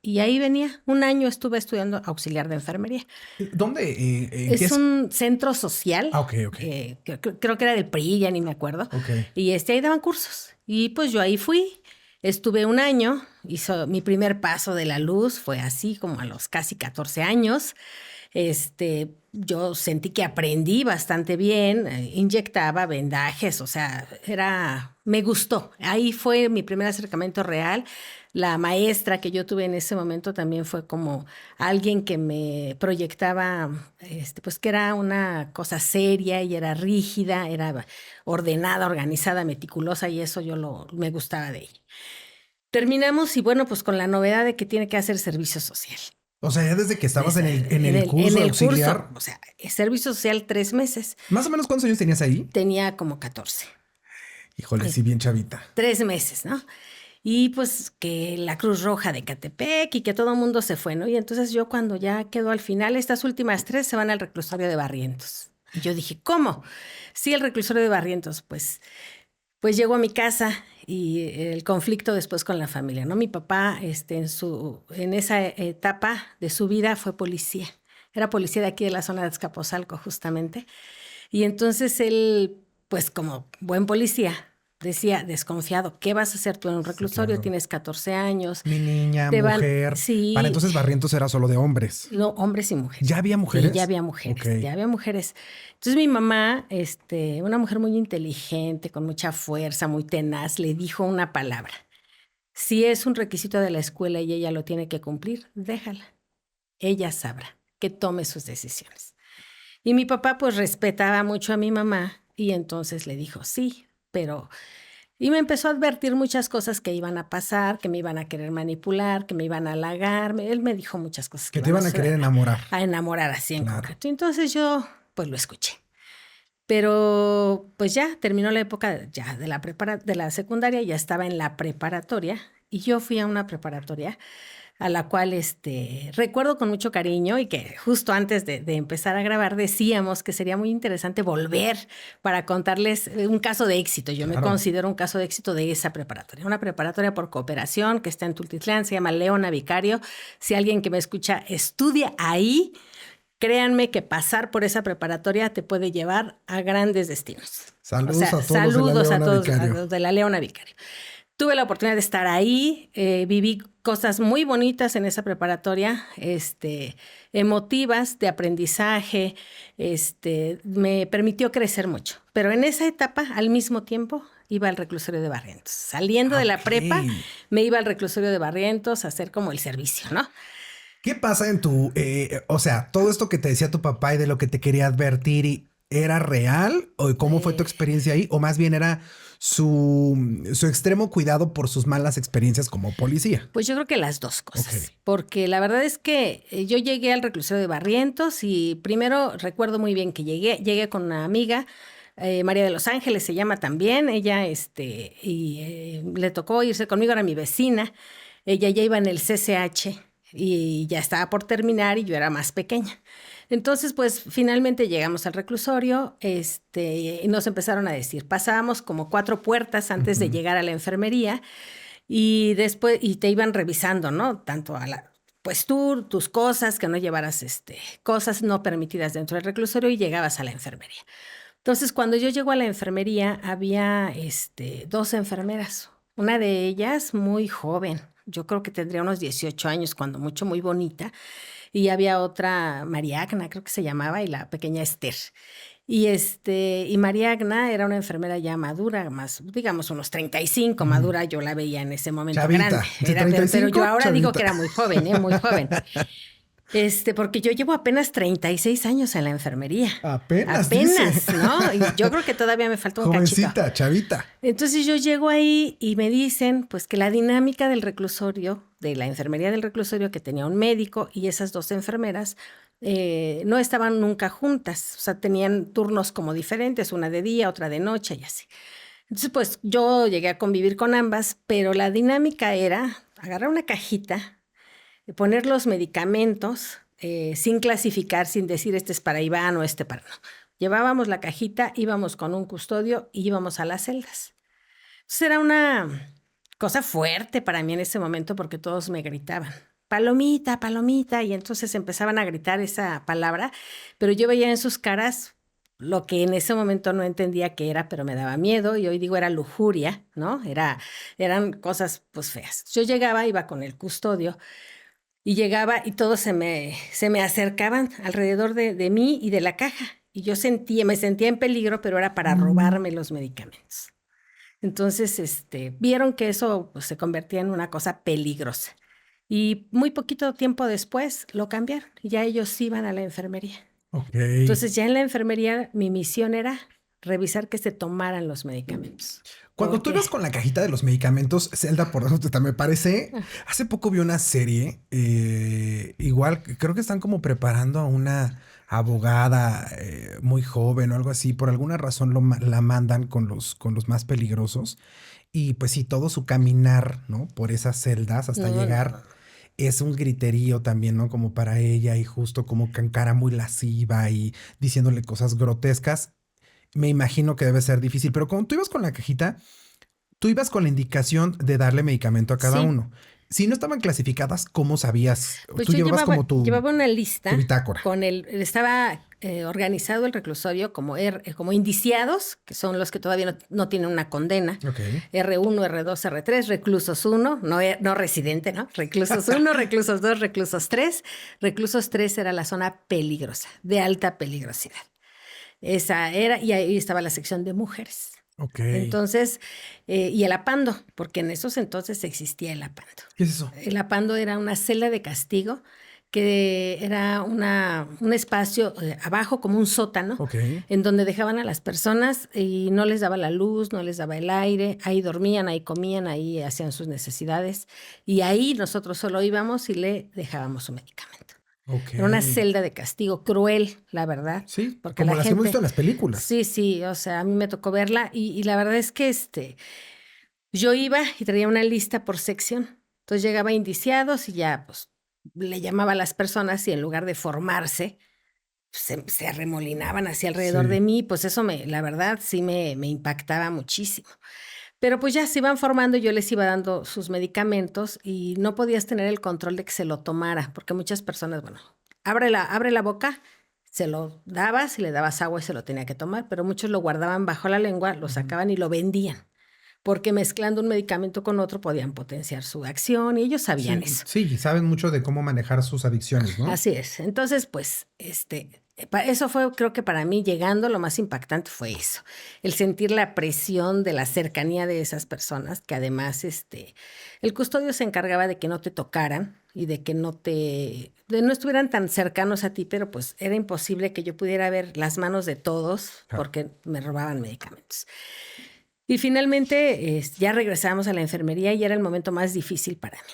Y ahí venía. Un año estuve estudiando auxiliar de enfermería. ¿Dónde? Es un centro social. Ah, ok, ok. Creo que era del PRI, ya ni me acuerdo. Ok. Y ahí daban cursos. Y pues yo ahí fui. Estuve un año. Mi primer paso de la luz fue así como a los casi 14 años. Yo sentí que aprendí bastante bien, inyectaba vendajes, o sea, me gustó. Ahí fue mi primer acercamiento real. La maestra que yo tuve en ese momento también fue como alguien que me proyectaba, pues que era una cosa seria y era rígida, era ordenada, organizada, meticulosa y eso me gustaba de ella. Terminamos y bueno, pues con la novedad de que tiene que hacer servicio social. O sea, ya desde que estabas en el curso de auxiliar. Curso, o sea, servicio social 3 meses. ¿Más o menos cuántos años tenías ahí? Tenía como 14. Híjole, sí, bien chavita. 3 meses, ¿no? Y pues que la Cruz Roja de Ecatepec y que todo el mundo se fue, ¿no? Y entonces yo cuando ya quedó al final, estas últimas 3 se van al reclusorio de Barrientos. Y yo dije, ¿cómo? Sí, el reclusorio de Barrientos, pues llegó a mi casa y el conflicto después con la familia, ¿no? Mi papá, en esa etapa de su vida fue policía. Era policía de aquí de la zona de Azcapotzalco, justamente. Y entonces él, pues como buen policía, decía, desconfiado, ¿qué vas a hacer tú en un reclusorio? Sí, claro. Tienes 14 años. Mi niña, mujer. Sí. Para entonces Barrientos era solo de hombres. No, hombres y mujeres. ¿Ya había mujeres? Sí, ya había mujeres, Okay. Ya había mujeres. Entonces mi mamá, una mujer muy inteligente, con mucha fuerza, muy tenaz, le dijo una palabra. Si es un requisito de la escuela y ella lo tiene que cumplir, déjala. Ella sabrá que tome sus decisiones. Y mi papá pues respetaba mucho a mi mamá y entonces le dijo sí, pero... Y me empezó a advertir muchas cosas que iban a pasar, que me iban a querer manipular, que me iban a halagar. Él me dijo muchas cosas. Que te iban a querer enamorar. A enamorar así en concreto. Entonces yo pues lo escuché. Pero pues ya terminó la época ya de la secundaria, ya estaba en la preparatoria y yo fui a una preparatoria a la cual recuerdo con mucho cariño y que justo antes de empezar a grabar decíamos que sería muy interesante volver para contarles un caso de éxito. Yo me considero un caso de éxito de esa preparatoria. Una preparatoria por cooperación que está en Tultitlán, se llama Leona Vicario. Si alguien que me escucha estudia ahí, créanme que pasar por esa preparatoria te puede llevar a grandes destinos. Saludos a todos los de la Leona Vicario. Tuve la oportunidad de estar ahí, viví cosas muy bonitas en esa preparatoria, emotivas, de aprendizaje, me permitió crecer mucho. Pero en esa etapa, al mismo tiempo, iba al reclusorio de Barrientos. Saliendo de la prepa, me iba al reclusorio de Barrientos a hacer como el servicio, ¿no? ¿Qué pasa en tu, o sea, todo esto que te decía tu papá y de lo que te quería advertir, ¿era real? ¿O cómo fue tu experiencia ahí? ¿O más bien era su extremo cuidado por sus malas experiencias como policía? Pues yo creo que las dos cosas. Porque la verdad es que yo llegué al reclusorio de Barrientos y primero recuerdo muy bien que llegué con una amiga, María de los Ángeles se llama también, ella le tocó irse conmigo, era mi vecina, ella ya iba en el CCH y ya estaba por terminar y yo era más pequeña. Entonces, pues finalmente llegamos al reclusorio, y nos empezaron a decir, pasábamos como 4 puertas antes de llegar a la enfermería y después, y te iban revisando, ¿no? Tanto pues tú, tus cosas, que no llevaras cosas no permitidas dentro del reclusorio y llegabas a la enfermería. Entonces, cuando yo llego a la enfermería, había 2 enfermeras, una de ellas muy joven, yo creo que tendría unos 18 años, cuando mucho, muy bonita. Y había otra, María Agna, creo que se llamaba, y la pequeña Esther. Y María Agna era una enfermera ya madura, más, digamos, unos 35, madura, yo la veía en ese momento chavita, grande. Pero yo ahora digo que era muy joven, muy joven. Porque yo llevo apenas 36 años en la enfermería. Apenas, dice. ¿no? Y yo creo que todavía me falta un jovencita, cachito. Chavita. Entonces yo llego ahí y me dicen, pues, que la dinámica del reclusorio, de la enfermería del reclusorio, que tenía un médico y esas 2 enfermeras, no estaban nunca juntas. O sea, tenían turnos como diferentes, una de día, otra de noche y así. Entonces, pues, yo llegué a convivir con ambas, pero la dinámica era agarrar una cajita, poner los medicamentos sin clasificar, sin decir este es para Iván o este para... No. Llevábamos la cajita, íbamos con un custodio y íbamos a las celdas. Entonces era una cosa fuerte para mí en ese momento porque todos me gritaban. palomita, palomita, y entonces empezaban a gritar esa palabra, pero yo veía en sus caras lo que en ese momento no entendía qué era, pero me daba miedo, y hoy digo era lujuria, ¿no? Eran cosas pues feas. Yo llegaba, iba con el custodio, y llegaba y todos se me acercaban alrededor de mí y de la caja, y yo me sentía en peligro, pero era para robarme los medicamentos. Entonces, vieron que eso pues, se convertía en una cosa peligrosa. Y muy poquito tiempo después lo cambiaron. Y ya ellos iban a la enfermería. Ok. Entonces, ya en la enfermería mi misión era revisar que se tomaran los medicamentos. Cuando tú ibas con la cajita de los medicamentos, Zelda, por eso me parece, hace poco vi una serie, igual creo que están como preparando a una abogada muy joven o algo así, por alguna razón la mandan con los más peligrosos y pues sí, todo su caminar, ¿no? Por esas celdas hasta llegar es un griterío también, ¿no? Como para ella y justo como con cara muy lasciva y diciéndole cosas grotescas. Me imagino que debe ser difícil, pero cuando tú ibas con la cajita, tú ibas con la indicación de darle medicamento a cada Sí. uno. Si no estaban clasificadas, ¿cómo sabías? Pues Tú yo llevabas como llevaba una lista tu bitácora. estaba organizado el reclusorio como indiciados, que son los que todavía no tienen una condena. Ok. R1, R2, R3, reclusos 1, no residente, ¿no? Reclusos 1, reclusos 2, reclusos 3. Reclusos 3 era la zona peligrosa, de alta peligrosidad. Esa era, y ahí estaba la sección de mujeres. Ok. Entonces, y el apando, porque en esos entonces existía el apando. ¿Qué es eso? El apando era una celda de castigo que era un espacio abajo como un sótano, Ok. en donde dejaban a las personas y no les daba la luz, no les daba el aire, ahí dormían, ahí comían, ahí hacían sus necesidades y ahí nosotros solo íbamos y le dejábamos su medicamento. Ok. Era una celda de castigo cruel, la verdad. Sí, porque como la las gente, hemos visto en las películas. Sí, o sea, a mí me tocó verla y la verdad es que yo iba y traía una lista por sección. Entonces llegaba indiciados y ya pues le llamaba a las personas y en lugar de formarse, se arremolinaban hacia alrededor de mí. Pues eso la verdad sí me impactaba muchísimo. Pero pues ya se iban formando y yo les iba dando sus medicamentos y no podías tener el control de que se lo tomara, porque muchas personas, bueno, abre la boca, se lo dabas y le dabas agua y se lo tenía que tomar, pero muchos lo guardaban bajo la lengua, lo sacaban y lo vendían, porque mezclando un medicamento con otro podían potenciar su acción y ellos sabían eso. Sí, saben mucho de cómo manejar sus adicciones, ¿no? Así es. Entonces, pues, eso fue, creo que para mí llegando, lo más impactante fue eso, el sentir la presión de la cercanía de esas personas, que además, el custodio se encargaba de que no te tocaran y de que no estuvieran tan cercanos a ti, pero pues era imposible que yo pudiera ver las manos de todos porque me robaban medicamentos. Y finalmente ya regresamos a la enfermería y era el momento más difícil para mí.